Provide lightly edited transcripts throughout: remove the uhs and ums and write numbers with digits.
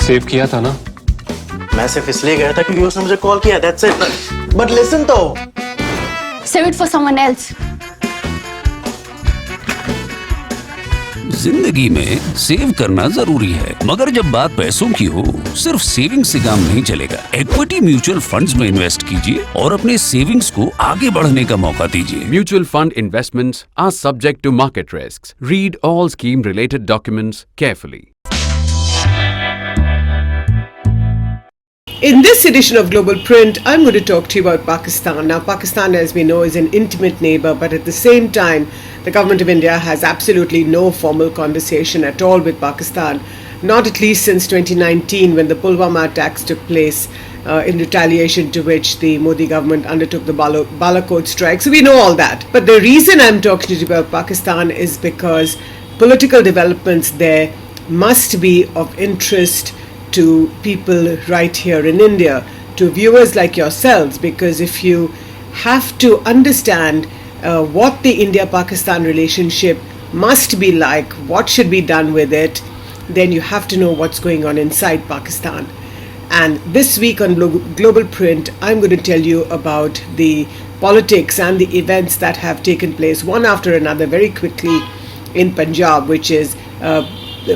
Save किया था ना? मैं सिर्फ इसलिए गया था क्योंकि उसने मुझे कॉल किया, that's it. But listen तो. Save it for someone else. जिंदगी में सेव करना जरूरी है, मगर जब बात पैसों की हो सिर्फ सेविंग से काम नहीं चलेगा। इक्विटी म्यूचुअल फंड्स में इन्वेस्ट कीजिए और अपने सेविंग्स को आगे बढ़ने का मौका दीजिए। Mutual fund investments are subject to market risks. Read all scheme related documents carefully. In this edition of Global Print, I'm going to talk to you about Pakistan. Now, Pakistan, as we know, is an intimate neighbor, but at the same time, the government of India has absolutely no formal conversation at all with Pakistan, not at least since 2019 when the Pulwama attacks took place, in retaliation to which the Modi government undertook the Balakot strike. So we know all that. But the reason I'm talking to you about Pakistan is because political developments there must be of interest to people right here in India, to viewers like yourselves, because if you have to understand what the India-Pakistan relationship must be like, what should be done with it, then you have to know what's going on inside Pakistan. And this week on Global Print, I'm going to tell you about the politics and the events that have taken place one after another very quickly in Punjab, which is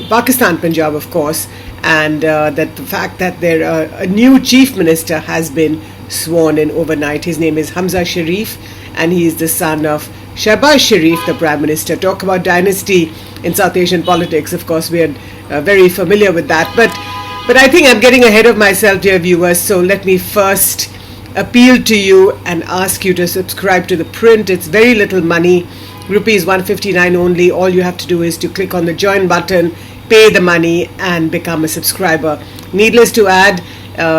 Pakistan, Punjab, of course, and that the fact that a new chief minister has been sworn in overnight. His name is Hamza Sharif, and he is the son of Shehbaz Sharif, the Prime Minister. Talk about dynasty in South Asian politics. Of course, we are very familiar with that. But I think I'm getting ahead of myself, dear viewers. So let me first appeal to you and ask you to subscribe to The Print. It's very little money, rupees 159 only. All you have to do is to click on the join button, pay the money, and become a subscriber. Needless to add,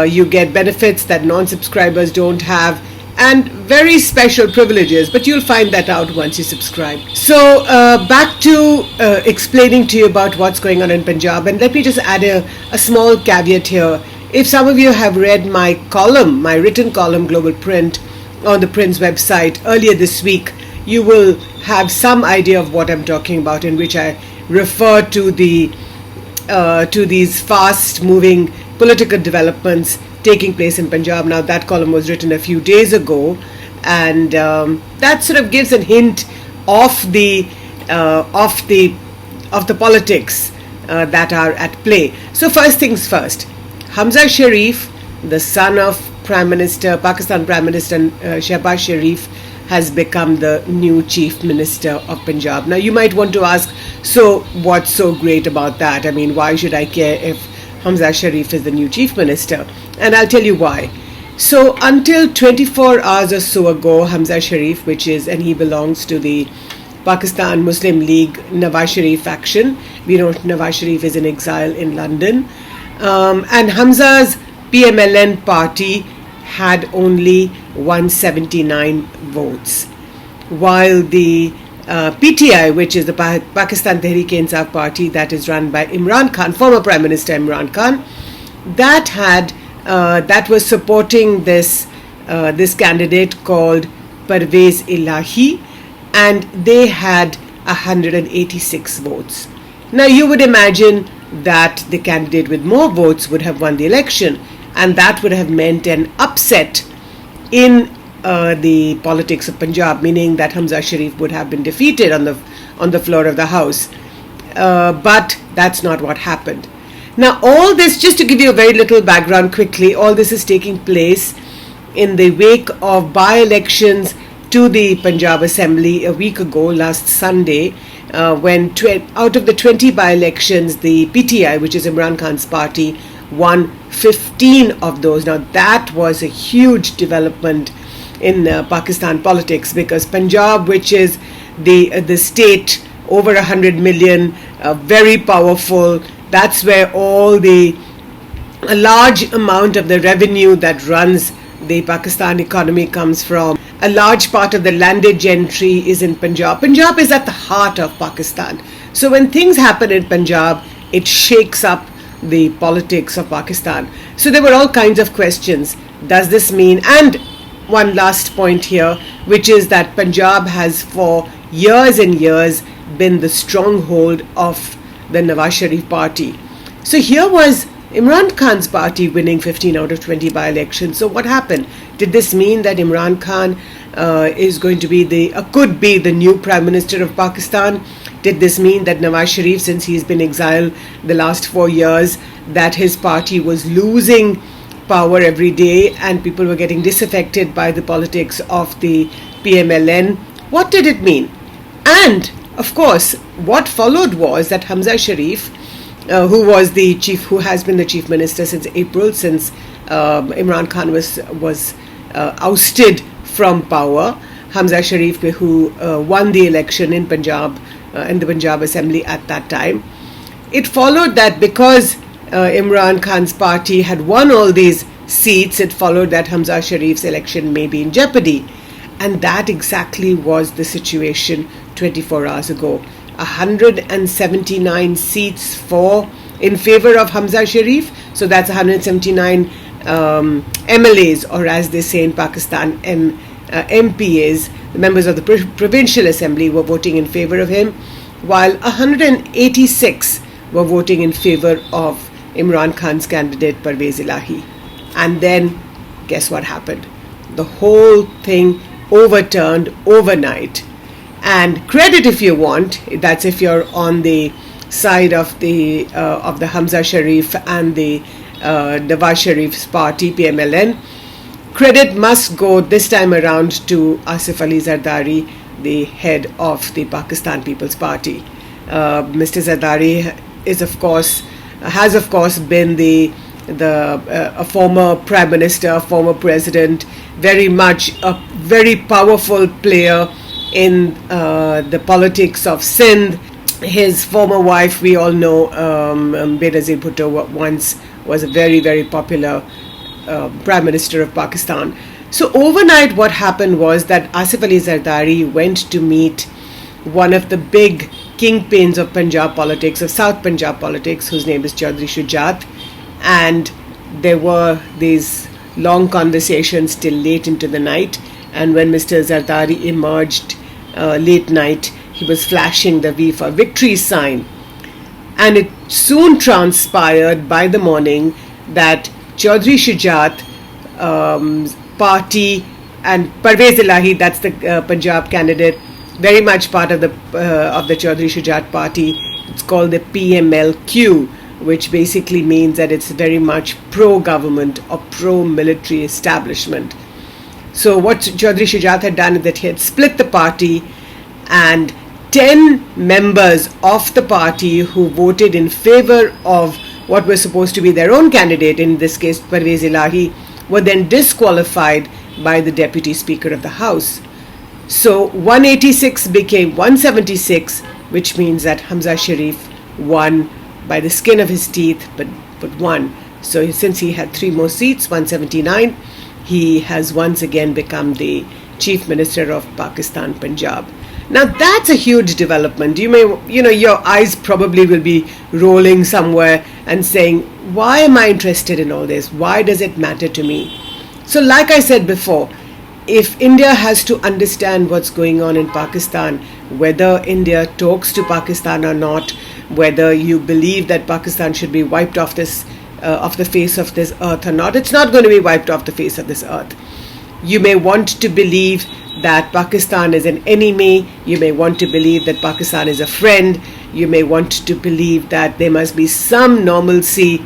you get benefits that non-subscribers don't have, and very special privileges, but you'll find that out once you subscribe. So back to explaining to you about what's going on in Punjab, and let me just add a small caveat here. If some of you have read my column, my written column, Global Print, on the Print's website earlier this week, you will have some idea of what I'm talking about, in which I refer to these fast-moving political developments taking place in Punjab. Now, that column was written a few days ago, and that sort of gives a hint of the politics that are at play. So, first things first, Hamza Sharif, the son of Pakistan Prime Minister Shehbaz Sharif, has become the new Chief Minister of Punjab. Now, you might want to ask, so what's so great about that? I mean, why should I care if Hamza Sharif is the new Chief Minister? And I'll tell you why. So, until 24 hours or so ago, Hamza Sharif, and he belongs to the Pakistan Muslim League Nawaz Sharif faction. We know Nawaz Sharif is in exile in London. And Hamza's PMLN party had only 179 votes, while the PTI, which is the Pakistan Tehreek-e-Insaf party that is run by Imran Khan, former Prime Minister Imran Khan, that was supporting this candidate called Parvez Ilahi, and they had 186 votes. Now, you would imagine that the candidate with more votes would have won the election, and that would have meant an upset in the politics of Punjab, meaning that Hamza Sharif would have been defeated on the floor of the House. But that's not what happened. Now, all this, just to give you a very little background quickly, all this is taking place in the wake of by-elections to the Punjab Assembly a week ago, last Sunday, when out of the 20 by-elections, the PTI, which is Imran Khan's party, won 15 of those. Now, that was a huge development in Pakistan politics, because Punjab, which is the state over 100 million, very powerful, that's where a large amount of the revenue that runs the Pakistan economy comes from. A large part of the landed gentry is in Punjab. Punjab is at the heart of Pakistan. So when things happen in Punjab, it shakes up the politics of Pakistan. So there were all kinds of questions. Does this mean, and one last point here, which is that Punjab has for years and years been the stronghold of the Nawaz Sharif party. So here was Imran Khan's party winning 15 out of 20 by-elections. So what happened? Did this mean that Imran Khan is going to be could be the new Prime Minister of Pakistan? Did this mean that Nawaz Sharif, since he's been exiled the last 4 years, that his party was losing power every day and people were getting disaffected by the politics of the PMLN? What did it mean? And, of course, what followed was that Hamza Sharif, who has been the chief minister since April, since Imran Khan was ousted from power. Hamza Sharif, who won the election in Punjab, in the Punjab Assembly at that time. It followed that because Imran Khan's party had won all these seats, it followed that Hamza Sharif's election may be in jeopardy. And that exactly was the situation 24 hours ago. 179 seats in favor of Hamza Sharif. So that's 179 MLAs, or as they say in Pakistan, MPAs, the members of the Provincial Assembly, were voting in favor of him, while 186 were voting in favor of Imran Khan's candidate Parvez Ilahi. And then, guess what happened? The whole thing overturned overnight. And credit if you want, that's if you're on the side of the Hamza Sharif and the Nawaz Sharif's party, PMLN. Credit must go this time around to Asif Ali Zardari, the head of the Pakistan People's Party. Mr. Zardari has of course been a former prime minister, former president, very much a very powerful player in the politics of Sindh. His former wife, we all know, Benazir Bhutto, once was a very, very popular Prime Minister of Pakistan. So overnight what happened was that Asif Ali Zardari went to meet one of the big kingpins of Punjab politics, of South Punjab politics, whose name is Chaudhry Shujat, and there were these long conversations till late into the night. And when Mr. Zardari emerged late night, he was flashing the V for Victory sign. And it soon transpired by the morning that Chaudhry Shujat party and Parvez Ilahi, that's the Punjab candidate, very much part of the Chaudhry Shujat party. It's called the PMLQ, which basically means that it's very much pro-government or pro-military establishment. So what Chaudhry Shujat had done is that he had split the party, and 10 members of the party who voted in favor of what was supposed to be their own candidate, in this case Parvez Ilahi, were then disqualified by the Deputy Speaker of the House. So 186 became 176, which means that Hamza Sharif won by the skin of his teeth, but won. So since he had 3 more seats, 179, he has once again become the Chief Minister of Pakistan, Punjab. Now that's a huge development. Your eyes probably will be rolling somewhere and saying, why am I interested in all this? Why does it matter to me? So like I said before, if India has to understand what's going on in Pakistan, whether India talks to Pakistan or not, whether you believe that Pakistan should be wiped off the face of this earth or not, it's not going to be wiped off the face of this earth. You may want to believe that Pakistan is an enemy. You may want to believe that Pakistan is a friend. You may want to believe that there must be some normalcy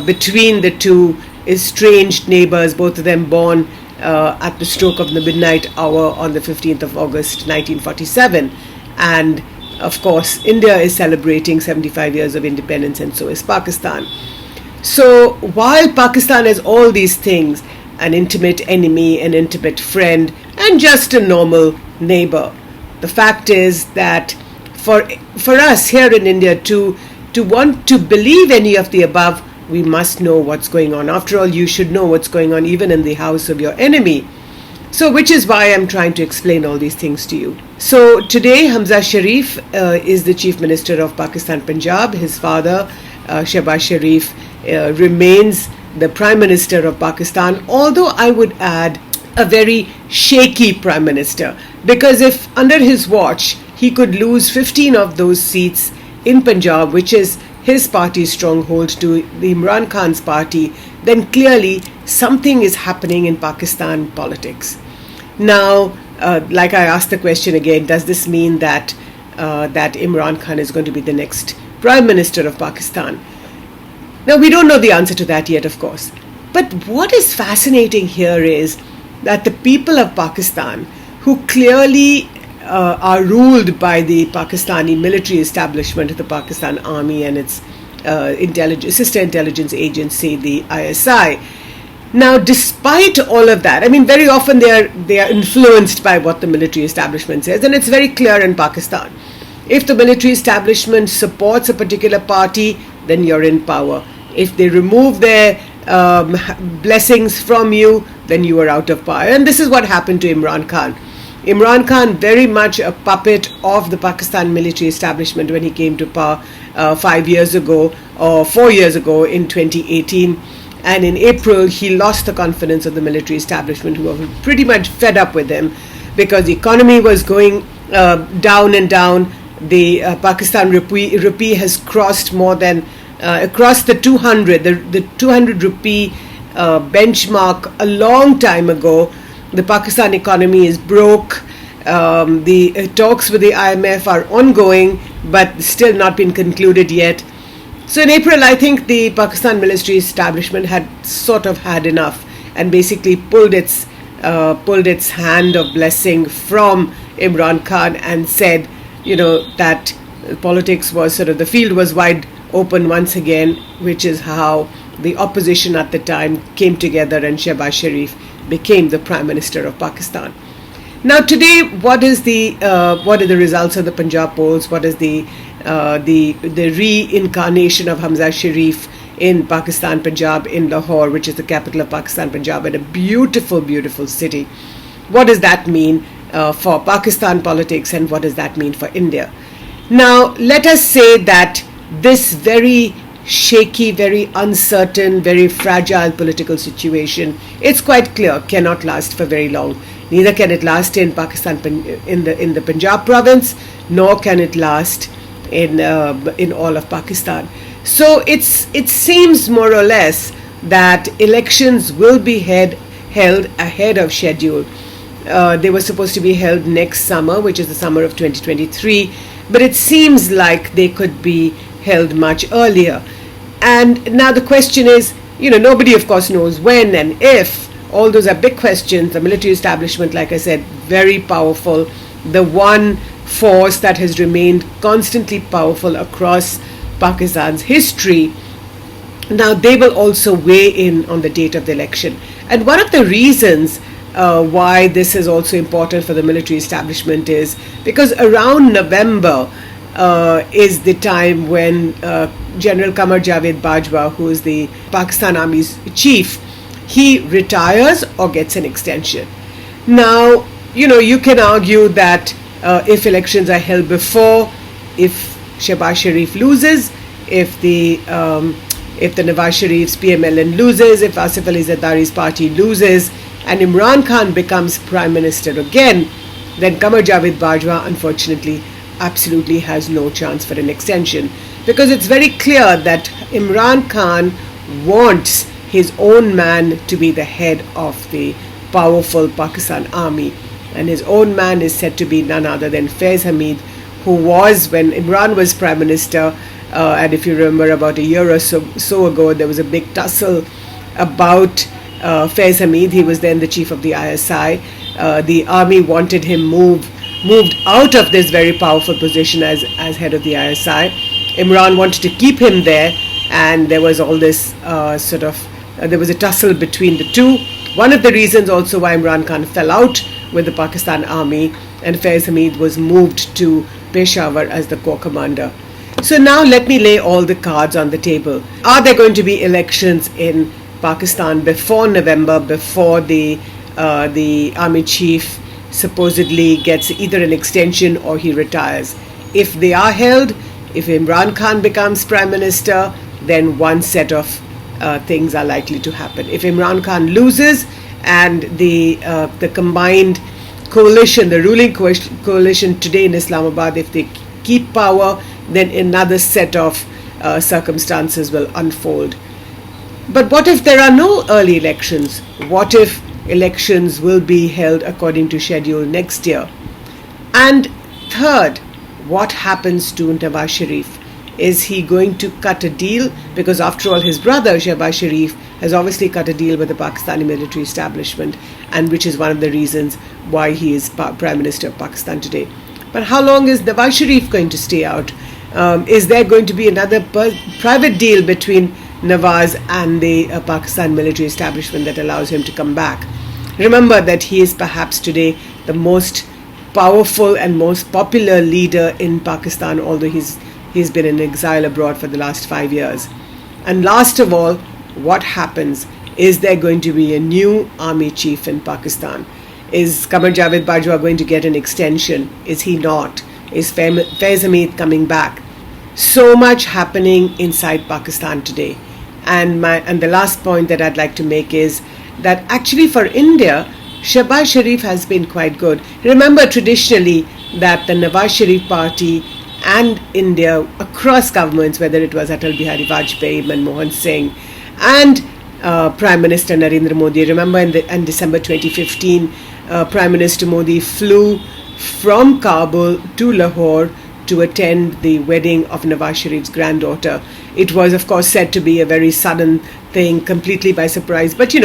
between the two estranged neighbors, both of them born at the stroke of the midnight hour on the 15th of August 1947. And of course, India is celebrating 75 years of independence, and so is Pakistan. So while Pakistan has all these things, an intimate enemy, an intimate friend, and just a normal neighbor, the fact is that for us here in India to want to believe any of the above, we must know what's going on. After all, you should know what's going on even in the house of your enemy. So which is why I'm trying to explain all these things to you. So today Hamza Sharif is the Chief Minister of Pakistan, Punjab. His father, Shehbaz Sharif, remains the Prime Minister of Pakistan, although I would add a very shaky Prime Minister, because if under his watch he could lose 15 of those seats in Punjab, which is his party's stronghold to the Imran Khan's party, then clearly something is happening in Pakistan politics. Now, like I asked the question again, does this mean that Imran Khan is going to be the next Prime Minister of Pakistan? Now, we don't know the answer to that yet, of course. But what is fascinating here is that the people of Pakistan, who clearly are ruled by the Pakistani military establishment, the Pakistan Army and its sister intelligence agency, the ISI. Now, despite all of that, I mean, very often they are influenced by what the military establishment says, and it's very clear in Pakistan. If the military establishment supports a particular party, then you're in power. If they remove their blessings from you, then you are out of power. And this is what happened to Imran Khan. Imran Khan, very much a puppet of the Pakistan military establishment when he came to power 5 years ago or 4 years ago in 2018. And in April, he lost the confidence of the military establishment, who were pretty much fed up with him because the economy was going down and down. The Pakistan rupee has crossed more than across the 200, the 200 rupee benchmark a long time ago. The Pakistan economy is broke. The talks with the IMF are ongoing, but still not been concluded yet. So in April, I think the Pakistan military establishment had sort of had enough and basically pulled its hand of blessing from Imran Khan and said, that politics was sort of, the field was wide open once again, which is how the opposition at the time came together and Shehbaz Sharif became the Prime Minister of Pakistan. Now today, what are the results of the Punjab polls? What is the reincarnation of Hamza Sharif in Pakistan, Punjab, in Lahore, which is the capital of Pakistan, Punjab, and a beautiful, beautiful city? What does that mean for Pakistan politics, and what does that mean for India? Now, let us say that this very shaky, very uncertain, very fragile political situation, it's quite clear, cannot last for very long. Neither can it last in Pakistan, in the Punjab province, nor can it last in all of Pakistan. So it seems more or less that elections will be held ahead of schedule. They were supposed to be held next summer, which is the summer of 2023, but it seems like they could be held much earlier. And now the question is, nobody of course knows when and if. All those are big questions. The military establishment, like I said, very powerful. The one force that has remained constantly powerful across Pakistan's history. Now they will also weigh in on the date of the election. And one of the reasons why this is also important for the military establishment is because around November is the time when General Qamar Javed Bajwa, who is the Pakistan Army's chief, he retires or gets an extension. Now, you can argue that if elections are held before, if Shehbaz Sharif loses, if the Nawaz Sharif's PMLN loses, if Asif Ali Zardari's party loses, and Imran Khan becomes Prime Minister again, then Qamar Javed Bajwa, unfortunately, absolutely has no chance for an extension. Because it's very clear that Imran Khan wants his own man to be the head of the powerful Pakistan army. And his own man is said to be none other than Faiz Hamid, who was, when Imran was Prime Minister, and if you remember about a year or so ago, there was a big tussle about Faiz Hamid. He was then the chief of the ISI. The army wanted him moved out of this very powerful position as head of the ISI. Imran wanted to keep him there, and there was all this there was a tussle between the two. One of the reasons also why Imran Khan fell out with the Pakistan army and Faiz Hamid was moved to Peshawar as the corps commander. So now let me lay all the cards on the table. Are there going to be elections in Pakistan before November, before the army chief supposedly gets either an extension or he retires? If they are held, if Imran Khan becomes Prime Minister, then one set of things are likely to happen. If Imran Khan loses and the combined coalition, the ruling coalition today in Islamabad, if they keep power, then another set of circumstances will unfold. But what if there are no early elections? What if elections will be held according to schedule next year? And third, what happens to Nawaz Sharif? Is he going to cut a deal? Because after all, his brother Shehbaz Sharif has obviously cut a deal with the Pakistani military establishment, and which is one of the reasons why he is Prime Minister of Pakistan today. But how long is Nawaz Sharif going to stay out? Is there going to be another private deal between Nawaz and the Pakistan military establishment that allows him to come back? Remember that he is perhaps today the most powerful and most popular leader in Pakistan, although he's been in exile abroad for the last 5 years. And last of all, what happens? Is there going to be a new army chief in Pakistan? Is Qamar Javed Bajwa going to get an extension? Is he not? Is Faiz Hamid coming back? So much happening inside Pakistan today. And the last point that I'd like to make is that actually for India, Shehbaz Sharif has been quite good. Remember traditionally that the Nawaz Sharif party and India across governments, whether it was Atal Bihari Vajpayee, Manmohan Singh, and Prime Minister Narendra Modi. Remember in December 2015, Prime Minister Modi flew from Kabul to Lahore to attend the wedding of Nawaz Sharif's granddaughter. It was, of course, said to be a very sudden thing, completely by surprise. But,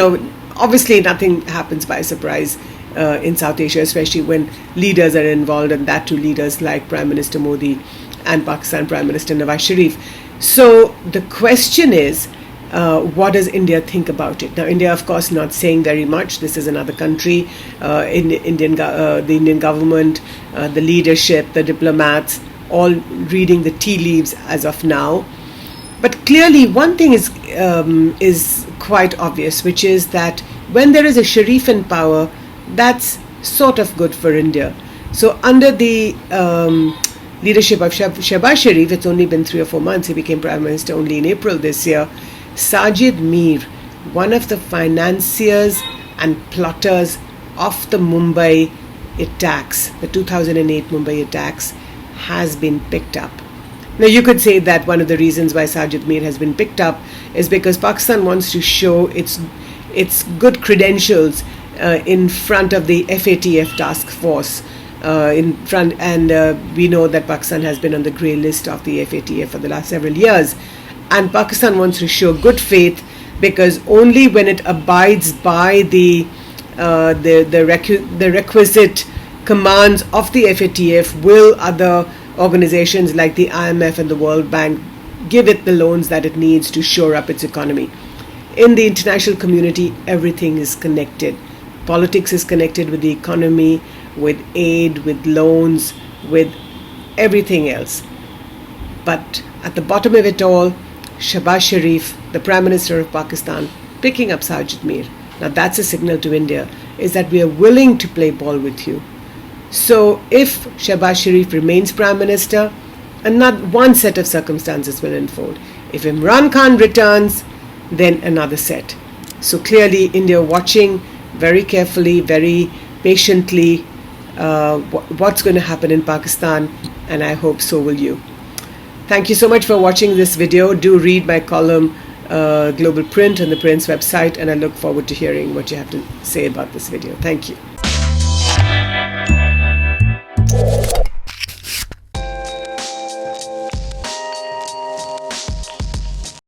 obviously nothing happens by surprise in South Asia, especially when leaders are involved, and that too leaders like Prime Minister Modi and Pakistan Prime Minister Nawaz Sharif. So the question is, what does India think about it? Now, India, of course, not saying very much. This is another country. The Indian government, the leadership, the diplomats, all reading the tea leaves as of now. But clearly, one thing is quite obvious, which is that when there is a Sharif in power, that's sort of good for India. So under the leadership of Shehbaz Sharif, it's only been 3 or 4 months. He became Prime Minister only in April this year. Sajid Mir, one of the financiers and plotters of the Mumbai attacks, the 2008 Mumbai attacks, has been picked up. Now, you could say that one of the reasons why Sajid Mir has been picked up is because Pakistan wants to show its good credentials in front of the FATF task force. We know that Pakistan has been on the grey list of the FATF for the last several years. And Pakistan wants to show good faith, because only when it abides by the requisite commands of the FATF will other organizations like the IMF and the World Bank give it the loans that it needs to shore up its economy. In the international community, everything is connected. Politics is connected with the economy, with aid, with loans, with everything else. But at the bottom of it all, Shehbaz Sharif, the Prime Minister of Pakistan, picking up Sajid Mir. Now that's a signal to India, is that we are willing to play ball with you. So if Shehbaz Sharif remains Prime Minister, one set of circumstances will unfold. If Imran Khan returns, then another set. So clearly India watching very carefully, very patiently what's going to happen in Pakistan, and I hope so will you. Thank you so much for watching this video. Do read my column, Global Print, on the Print's website, and I look forward to hearing what you have to say about this video. Thank you.